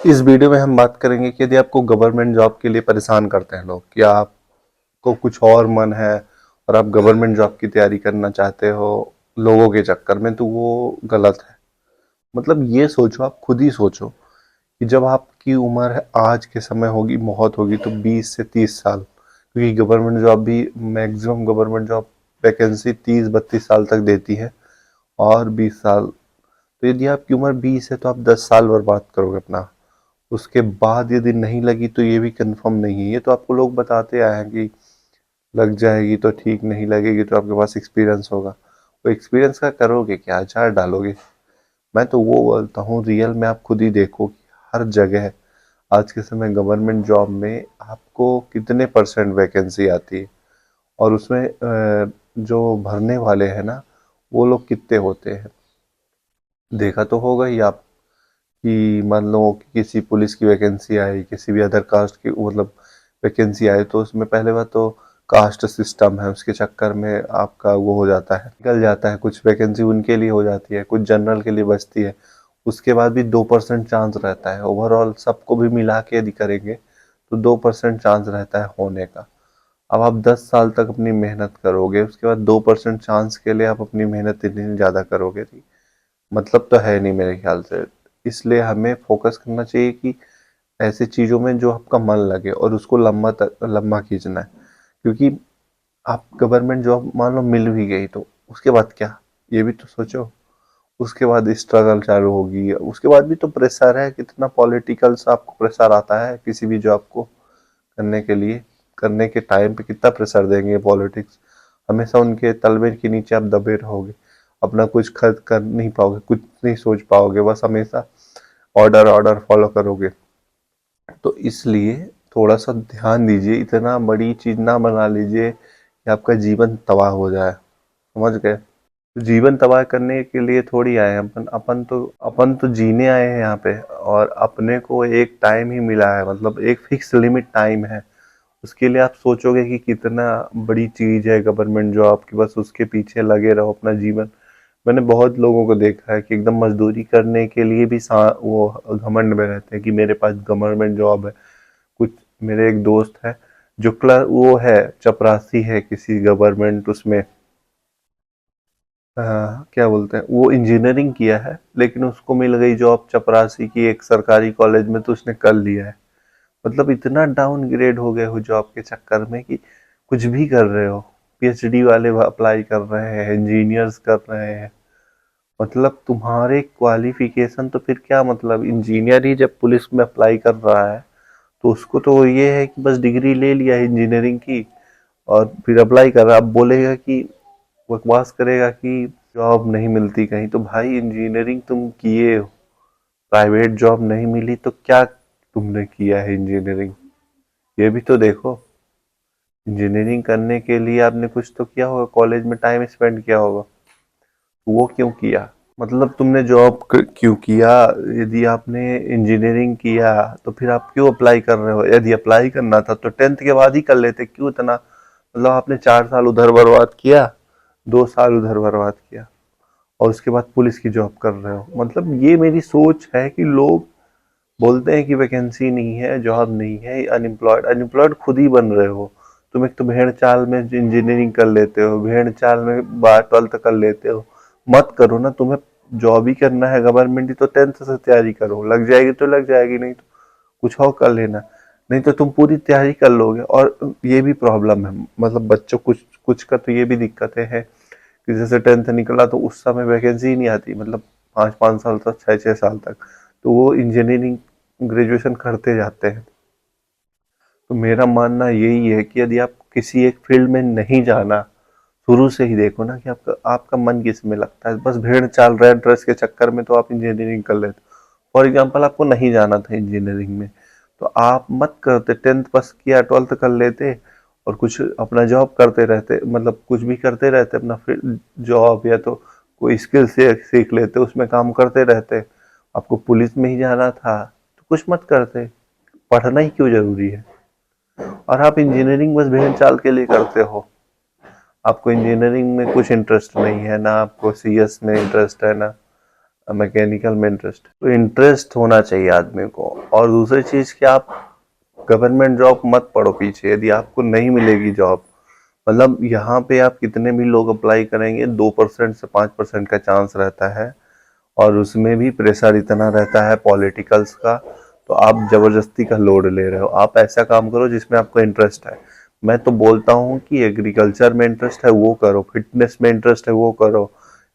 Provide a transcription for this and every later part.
इस वीडियो में हम बात करेंगे कि यदि आपको गवर्नमेंट जॉब के लिए परेशान करते हैं लोग, या आपको कुछ और मन है और आप गवर्नमेंट जॉब की तैयारी करना चाहते हो लोगों के चक्कर में, तो वो गलत है। मतलब ये सोचो, आप खुद ही सोचो कि जब आपकी उम्र है आज के समय होगी, बहुत होगी, तो 20 से 30 साल, क्योंकि गवर्नमेंट जॉब भी मैक्सिमम गवर्नमेंट जॉब वैकेंसी 30-32 साल तक देती है, और 20 साल। तो यदि आपकी उम्र 20 है तो आप 10 साल बर्बाद करोगे अपना। उसके बाद यदि नहीं लगी तो ये भी कंफर्म नहीं है। ये तो आपको लोग बताते आए हैं कि लग जाएगी तो ठीक, नहीं लगेगी तो आपके पास एक्सपीरियंस होगा। वो एक्सपीरियंस का करोगे क्या, अचार डालोगे? मैं तो वो बोलता हूँ, रियल में आप खुद ही देखो कि हर जगह आज के समय गवर्नमेंट जॉब में आपको कितने परसेंट वैकेंसी आती है, और उसमें जो भरने वाले हैं ना, वो लोग कितने होते हैं। देखा तो होगा ही आप कि मान लो कि किसी पुलिस की वैकेंसी आई, किसी भी अदर कास्ट की, मतलब वैकेंसी आई, तो उसमें पहले बात तो कास्ट सिस्टम है, उसके चक्कर में आपका वो हो जाता है, निकल जाता है। कुछ वैकेंसी उनके लिए हो जाती है, कुछ जनरल के लिए बचती है। उसके बाद भी 2% चांस रहता है, ओवरऑल सबको भी मिला के यदि करेंगे तो 2% चांस रहता है होने का। अब आप 10 साल तक अपनी मेहनत करोगे, उसके बाद 2% चांस के लिए आप अपनी मेहनत इतनी ज़्यादा करोगे, मतलब तो है नहीं मेरे ख्याल से। इसलिए हमें फोकस करना चाहिए कि ऐसी चीज़ों में जो आपका मन लगे, और उसको लंबा खींचना है। क्योंकि आप गवर्नमेंट जॉब मान लो मिल भी गई, तो उसके बाद क्या, ये भी तो सोचो। उसके बाद स्ट्रगल चालू होगी, उसके बाद भी तो प्रेशर है, कितना पॉलिटिकल सा आपको प्रेशर आता है किसी भी जॉब को करने के लिए। करने के टाइम पे कितना प्रेशर देंगे पॉलिटिक्स, हमेशा उनके तलवे के नीचे आप दबे रहोगे, अपना कुछ खर्च कर नहीं पाओगे, कुछ नहीं सोच पाओगे, बस हमेशा ऑर्डर ऑर्डर फॉलो करोगे। तो इसलिए थोड़ा सा ध्यान दीजिए, इतना बड़ी चीज ना बना लीजिए कि आपका जीवन तबाह हो जाए। समझ गए? तो जीवन तबाह करने के लिए थोड़ी आए हैं अपन। अपन तो जीने आए हैं यहाँ पे, और अपने को एक टाइम ही मिला है, मतलब एक फिक्स लिमिट टाइम है। उसके लिए आप सोचोगे कि कितना बड़ी चीज है गवर्नमेंट जॉब की, बस उसके पीछे लगे रहो अपना जीवन। मैंने बहुत लोगों को देखा है कि एकदम मजदूरी करने के लिए भी वो घमंड में रहते हैं कि मेरे पास गवर्नमेंट जॉब है। कुछ मेरे एक दोस्त है जो वो है, चपरासी है किसी गवर्नमेंट उसमें, क्या बोलते हैं, वो इंजीनियरिंग किया है, लेकिन उसको मिल गई जॉब चपरासी की एक सरकारी कॉलेज में, तो उसने कर लिया है। मतलब इतना डाउनग्रेड हो गए हो जॉब के चक्कर में कि कुछ भी कर रहे हो। पीएचडी वाले अप्लाई कर रहे हैं, इंजीनियर्स कर रहे हैं। मतलब तुम्हारे क्वालिफिकेशन तो फिर क्या, मतलब इंजीनियर ही जब पुलिस में अप्लाई कर रहा है, तो उसको तो ये है कि बस डिग्री ले लिया है इंजीनियरिंग की, और फिर अप्लाई कर रहा है। अब बोलेगा कि, बकवास करेगा कि जॉब नहीं मिलती कहीं, तो भाई इंजीनियरिंग तुम किए हो, प्राइवेट जॉब नहीं मिली तो क्या तुमने किया है इंजीनियरिंग, ये भी तो देखो। इंजीनियरिंग करने के लिए आपने कुछ तो किया होगा, कॉलेज में टाइम स्पेंड किया होगा, वो क्यों किया? मतलब तुमने जॉब क्यों किया? यदि आपने इंजीनियरिंग किया तो फिर आप क्यों अप्लाई कर रहे हो? यदि अप्लाई करना था तो 10th के बाद ही कर लेते, क्यों इतना, मतलब आपने 4 साल उधर बर्बाद किया, 2 साल उधर बर्बाद किया, और उसके बाद पुलिस की जॉब कर रहे हो। मतलब ये मेरी सोच है कि लोग बोलते हैं कि वैकेंसी नहीं है, जॉब नहीं है, अनएम्प्लॉयड अनएम्प्लॉयड खुद ही बन रहे हो। तुम एक तो भेड़ चाल में इंजीनियरिंग कर लेते हो, भेड़ चाल में 12th कर लेते हो। मत करो ना, तुम्हें जॉब ही करना है गवर्नमेंट ही, तो 10th से तैयारी करो, लग जाएगी तो लग जाएगी, नहीं तो कुछ और कर लेना। नहीं तो तुम पूरी तैयारी कर लोगे। और ये भी प्रॉब्लम है, मतलब बच्चों, कुछ कुछ का तो ये भी दिक्कतें हैं कि जैसे 10th निकला तो उस समय वैकेंसी ही नहीं आती, मतलब 5-5 साल तक, 6-6 साल तक, तो वो इंजीनियरिंग ग्रेजुएशन करते जाते हैं। तो मेरा मानना यही है कि यदि आप किसी एक फील्ड में नहीं जाना, शुरू से ही देखो ना कि आपका आपका मन किस में लगता है। बस भेड़ चाल रेड ड्रेस के चक्कर में तो आप इंजीनियरिंग कर लेते। फॉर एग्जाम्पल आपको नहीं जाना था इंजीनियरिंग में, तो आप मत करते, 10th पास किया, 12th कर लेते, और कुछ अपना जॉब करते रहते, मतलब कुछ भी करते रहते अपना, फिर जॉब या तो कोई स्किल से सीख लेते, उसमें काम करते रहते। आपको पुलिस में ही जाना था तो कुछ मत करते, पढ़ना ही क्यों जरूरी है? और आप इंजीनियरिंग बस भेड़ चाल के लिए करते हो। आपको इंजीनियरिंग में कुछ इंटरेस्ट नहीं है, ना आपको सीएस में इंटरेस्ट है, ना मैकेनिकल में इंटरेस्ट, तो इंटरेस्ट होना चाहिए आदमी को। और दूसरी चीज़ कि आप गवर्नमेंट जॉब मत पढ़ो पीछे, यदि आपको नहीं मिलेगी जॉब, मतलब यहाँ पे आप कितने भी लोग अप्लाई करेंगे 2% से 5% का चांस रहता है, और उसमें भी प्रेशर इतना रहता है पॉलिटिकल्स का, तो आप जबरदस्ती का लोड ले रहे हो। आप ऐसा काम करो जिसमें आपको इंटरेस्ट है। मैं तो बोलता हूँ कि एग्रीकल्चर में इंटरेस्ट है वो करो, फिटनेस में इंटरेस्ट है वो करो,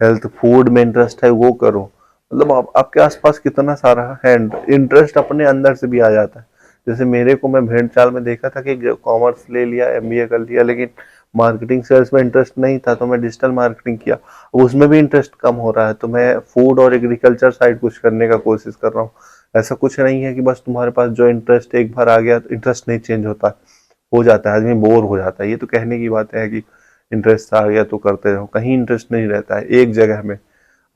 हेल्थ फूड में इंटरेस्ट है वो करो। मतलब आपके आसपास कितना सारा है, इंटरेस्ट अपने अंदर से भी आ जाता है। जैसे मेरे को, मैं भेड़ चाल में देखा था कि कॉमर्स ले लिया, एमबीए कर लिया, लेकिन मार्केटिंग सेल्स में इंटरेस्ट नहीं था, तो मैं डिजिटल मार्केटिंग किया, उसमें भी इंटरेस्ट कम हो रहा है, तो मैं फूड और एग्रीकल्चर साइड कुछ करने का कोशिश कर रहा हूँ। ऐसा कुछ नहीं है कि बस तुम्हारे पास जो इंटरेस्ट एक बार आ गया तो इंटरेस्ट नहीं चेंज होता, हो जाता है, आदमी बोर हो जाता है। ये तो कहने की बात है कि इंटरेस्ट आ गया तो करते रहो, कहीं इंटरेस्ट नहीं रहता है, एक जगह में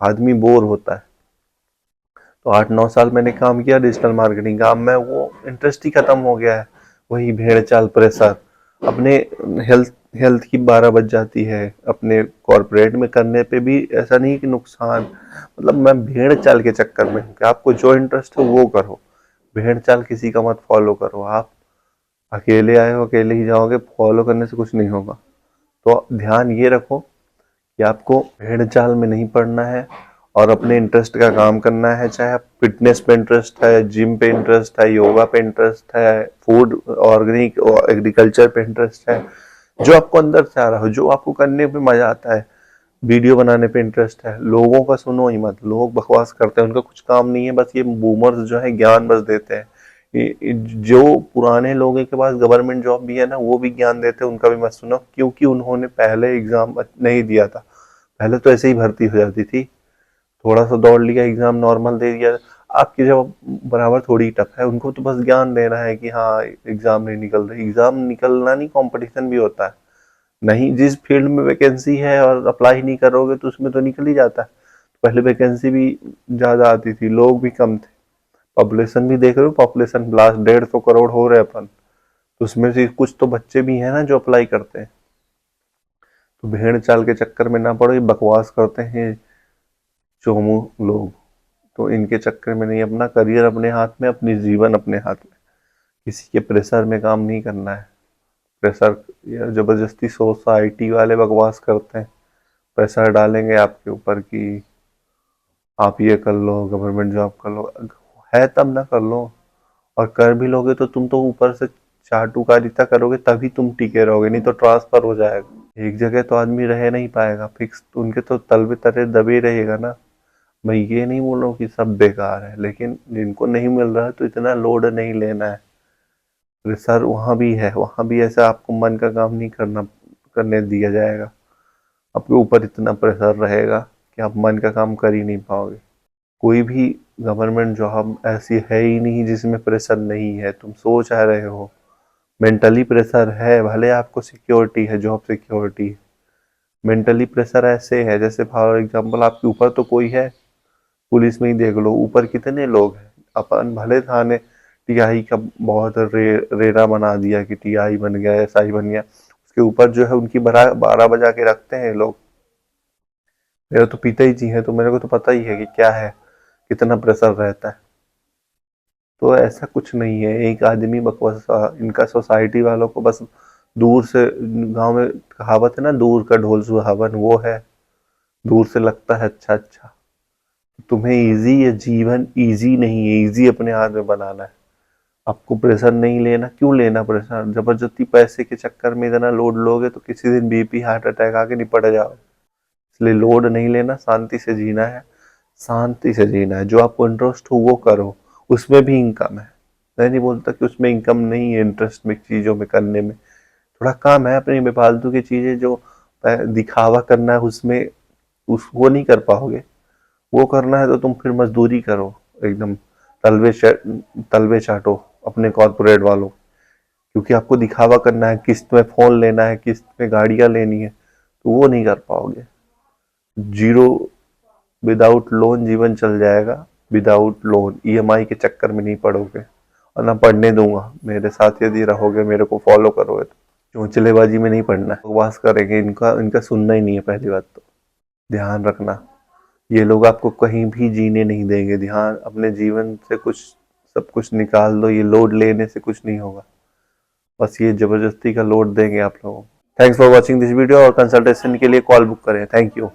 आदमी बोर होता है। तो 8-9 साल मैंने काम किया डिजिटल मार्केटिंग का, अब मैं वो इंटरेस्ट ही खत्म हो गया है। वही भेड़ चाल, प्रेशर, अपने हेल्थ हेल्थ की 12 बज जाती है, अपने कॉरपोरेट में करने पे भी ऐसा नहीं कि नुकसान, मतलब मैं भेड़ चाल के चक्कर में हूँ कि आपको जो इंटरेस्ट है वो करो, भेड़ चाल किसी का मत फॉलो करो। आप अकेले आए हो, अकेले ही जाओगे, फॉलो करने से कुछ नहीं होगा। तो ध्यान ये रखो कि आपको भेड़ चाल में नहीं पड़ना है, और अपने इंटरेस्ट का काम करना है। चाहे आप फिटनेस पे इंटरेस्ट है, जिम पे इंटरेस्ट है, योगा पे इंटरेस्ट है, फूड ऑर्गेनिक और एग्रीकल्चर पे इंटरेस्ट है, जो आपको अंदर से आ रहा हो, जो आपको करने पे मजा आता है, वीडियो बनाने पे इंटरेस्ट है, लोगों का सुनो ही मत। लोग बकवास करते हैं, उनका कुछ काम नहीं है, बस ये बूमर्स जो है ज्ञान बस देते हैं। जो पुराने लोगों के पास गवर्नमेंट जॉब भी है ना, वो भी ज्ञान देते हैं, उनका भी मत सुनो, क्योंकि उन्होंने पहले एग्जाम नहीं दिया था। पहले तो ऐसे ही भर्ती हो जाती थी, थोड़ा सा दौड़ लिया, एग्जाम नॉर्मल दे दिया। आपकी जब बराबर थोड़ी टफ है, उनको तो बस ज्ञान देना है कि हाँ एग्जाम नहीं निकल रही, एग्जाम निकलना नहीं, कंपटीशन भी होता है। नहीं, जिस फील्ड में वैकेंसी है और अप्लाई नहीं करोगे तो उसमें तो निकल ही जाता है। पहले वैकेंसी भी ज्यादा आती थी, लोग भी कम थे, पॉपुलेशन भी देख रहे हो, पॉपुलेशन लास्ट 150 करोड़ हो रहे अपन, तो उसमें से कुछ तो बच्चे भी हैं ना जो अप्लाई करते हैं। तो भेड़ चाल के चक्कर में ना पड़ो, ये बकवास करते हैं चोमू लोग, तो इनके चक्कर में नहीं, अपना करियर अपने हाथ में, अपनी जीवन अपने हाथ में, किसी के प्रेशर में काम नहीं करना है। प्रेशर या जबरदस्ती, सोसाइटी वाले बकवास करते हैं, प्रेशर डालेंगे आपके ऊपर कि आप ये कर लो, गवर्नमेंट जॉब कर लो, है तब ना कर लो। और कर भी लोगे तो तुम तो ऊपर से चाटुकारिता करोगे, तभी तुम टिके रहोगे, नहीं तो ट्रांसफर हो जाएगा। एक जगह तो आदमी रह नहीं पाएगा फिक्स, तो उनके तो तलबे तले दबे रहेगा ना। मैं ये नहीं बोल रहा हूँ कि सब बेकार है, लेकिन जिनको नहीं मिल रहा है तो इतना लोड नहीं लेना है। प्रेशर वहाँ भी है, वहाँ भी ऐसा आपको मन का काम नहीं करने दिया जाएगा। आपके ऊपर इतना प्रेशर रहेगा कि आप मन का काम कर ही नहीं पाओगे। कोई भी गवर्नमेंट जॉब ऐसी है ही नहीं जिसमें प्रेशर नहीं है, तुम सोच आ रहे हो। मेंटली प्रेशर है, भले आपको सिक्योरिटी है, जॉब सिक्योरिटी है, मेंटली प्रेशर ऐसे है जैसे फॉर एग्जांपल आपके ऊपर तो कोई है, पुलिस में ही देख लो, ऊपर कितने लोग हैं। अपन भले थाने टीआई का बहुत रेरा बना दिया कि टीआई बन गया, एसआई बन गया, उसके ऊपर जो है उनकी 12 बजा के रखते हैं लोग। मेरे तो पिता ही जी हैं, तो मेरे को तो पता ही है कि क्या है, कितना प्रेशर रहता है। तो ऐसा कुछ नहीं है, एक आदमी बकवास, इनका सोसाइटी वालों को बस दूर से, गांव में कहावत है ना, दूर का ढोल सुहावन, वो है, दूर से लगता है अच्छा अच्छा। तुम्हें इजी, ये जीवन इजी नहीं है, इजी अपने हाथ में बनाना है। आपको प्रेशर नहीं लेना, क्यों लेना प्रेशर, जबरदस्ती पैसे के चक्कर में इतना लोड लोगे तो किसी दिन बीपी हार्ट अटैक आके निपट जाओ। इसलिए लोड नहीं लेना, शांति से जीना है, शांति से जीना है। जो आपको इंटरेस्ट हो वो करो, उसमें भी इनकम है। मैं नहीं बोलता कि उसमें इनकम नहीं है, इंटरेस्ट में चीजों में करने में थोड़ा काम है। अपनी बेफालतू की चीजें जो दिखावा करना है उसमें, वो नहीं कर पाओगे। वो करना है तो तुम फिर मजदूरी करो, एकदम तलवे तलवे चाटो अपने कॉरपोरेट वालों, क्योंकि आपको दिखावा करना है, किस्त में फोन लेना है, किस्त में गाड़ियां लेनी है, तो वो नहीं कर पाओगे। जीरो, विदाउट लोन जीवन चल जाएगा, विदाउट लोन ईएमआई के चक्कर में नहीं पड़ोगे, और ना पढ़ने दूंगा। मेरे साथ यदि रहोगे, मेरे को फॉलो करोगे तो चोंचलेबाजी में नहीं पढ़ना है, बकवास करेंगे, इनका इनका सुनना ही नहीं है, पहली बात तो ध्यान रखना। ये लोग आपको कहीं भी जीने नहीं देंगे। ध्यान अपने जीवन से कुछ सब कुछ निकाल दो, ये लोड लेने से कुछ नहीं होगा, बस ये जबरदस्ती का लोड देंगे आप लोगों को। Thanks for watching this video, और कंसल्टेशन के लिए कॉल बुक करें। Thank you.